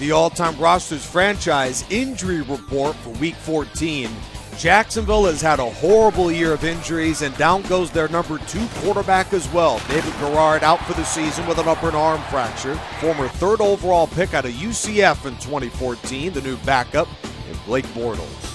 The all-time rosters franchise injury report for Week 14. Jacksonville has had a horrible year of injuries, and down goes their number 2 quarterback as well. David Garrard out for the season with an upper arm fracture. Former 3rd overall pick out of UCF in 2014, the new backup in Blake Bortles.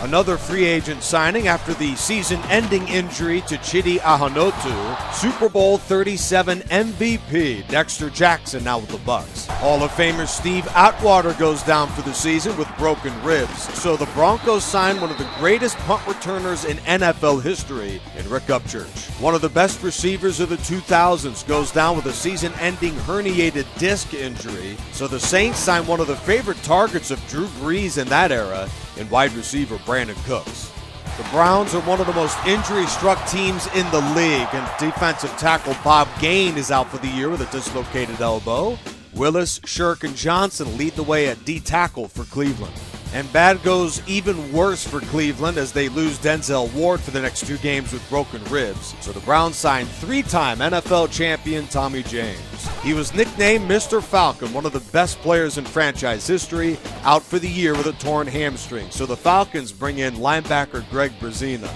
Another free agent signing after the season-ending injury to Chidi Ahanotu. Super Bowl 37 MVP Dexter Jackson now with the Bucs. Hall of Famer Steve Atwater goes down for the season with broken ribs. So the Broncos signed one of the greatest punt returners in NFL history in Rick Upchurch. One of the best receivers of the 2000s goes down with a season-ending herniated disc injury. So the Saints signed one of the favorite targets of Drew Brees in that era in wide receiver Brandon Cooks. The Browns are one of the most injury-struck teams in the league, and defensive tackle Bob Gain is out for the year with a dislocated elbow. Willis, Shirk, and Johnson lead the way at D-tackle for Cleveland. And bad goes even worse for Cleveland as they lose Denzel Ward for the next 2 games with broken ribs. So the Browns signed 3-time NFL champion Tommy James. He was nicknamed Mr. Falcon, one of the best players in franchise history, out for the year with a torn hamstring. So the Falcons bring in linebacker Greg Brazina.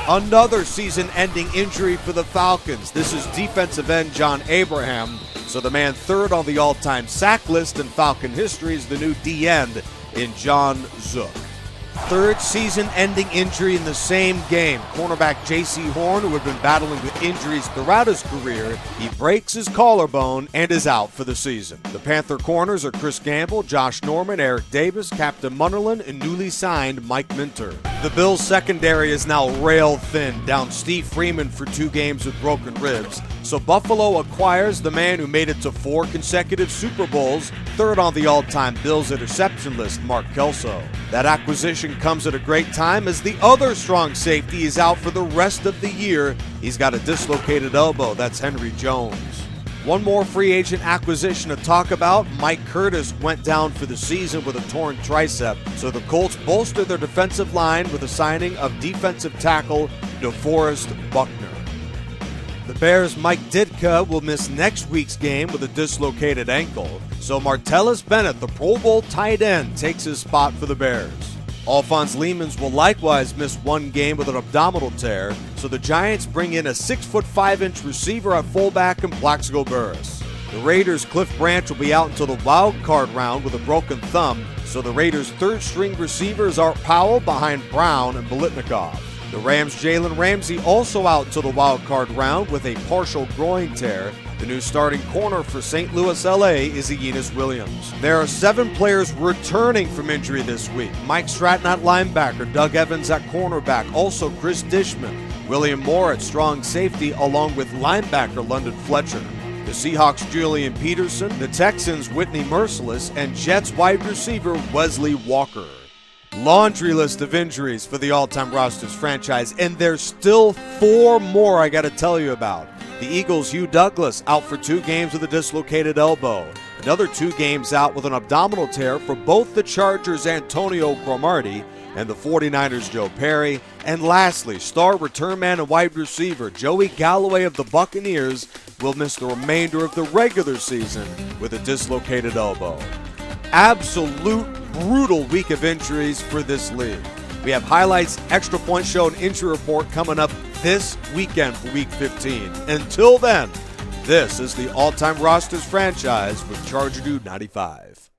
Another season-ending injury for the Falcons. This is defensive end John Abraham. So the man 3rd on the all-time sack list in Falcon history is the new D-end in John Zook. 3rd season-ending injury in the same game. Cornerback J.C. Horn, who had been battling with injuries throughout his career, he breaks his collarbone and is out for the season. The Panther corners are Chris Gamble, Josh Norman, Eric Davis, Captain Munnerlyn, and newly signed Mike Minter. The Bills' secondary is now rail thin, down Steve Freeman for 2 games with broken ribs. So Buffalo acquires the man who made it to 4 consecutive Super Bowls, 3rd on the all-time Bills interception list, Mark Kelso. That acquisition comes at a great time as the other strong safety is out for the rest of the year. He's got a dislocated elbow. That's Henry Jones. One more free agent acquisition to talk about. Mike Curtis went down for the season with a torn tricep. So the Colts bolster their defensive line with the signing of defensive tackle DeForest Buckner. The Bears' Mike Ditka will miss next week's game with a dislocated ankle. So Martellus Bennett, the Pro Bowl tight end, takes his spot for the Bears. Alphonse Leemans will likewise miss 1 game with an abdominal tear, so the Giants bring in a 6'5" receiver at fullback in Plaxico Burress. The Raiders' Cliff Branch will be out until the wild card round with a broken thumb, so the Raiders' 3rd-string receivers are Art Powell behind Brown and Biletnikoff. The Rams' Jalen Ramsey also out until the wild card round with a partial groin tear. The new starting corner for St. Louis, LA is Enos Williams. There are 7 players returning from injury this week. Mike Stratton at linebacker, Doug Evans at cornerback, also Chris Dishman, William Moore at strong safety, along with linebacker London Fletcher. The Seahawks' Julian Peterson, the Texans' Whitney Merciless, and Jets wide receiver Wesley Walker. Laundry list of injuries for the all-time rosters franchise, and there's still 4 more I got to tell you about. The Eagles' Hugh Douglas out for 2 games with a dislocated elbow. Another 2 games out with an abdominal tear for both the Chargers' Antonio Cromartie and the 49ers' Joe Perry. And lastly, star return man and wide receiver Joey Galloway of the Buccaneers will miss the remainder of the regular season with a dislocated elbow. Absolute brutal week of injuries for this league. We have highlights, extra point show, and injury report coming up this weekend for Week 15. Until then, this is the all-time rosters franchise with Charger Dude 95.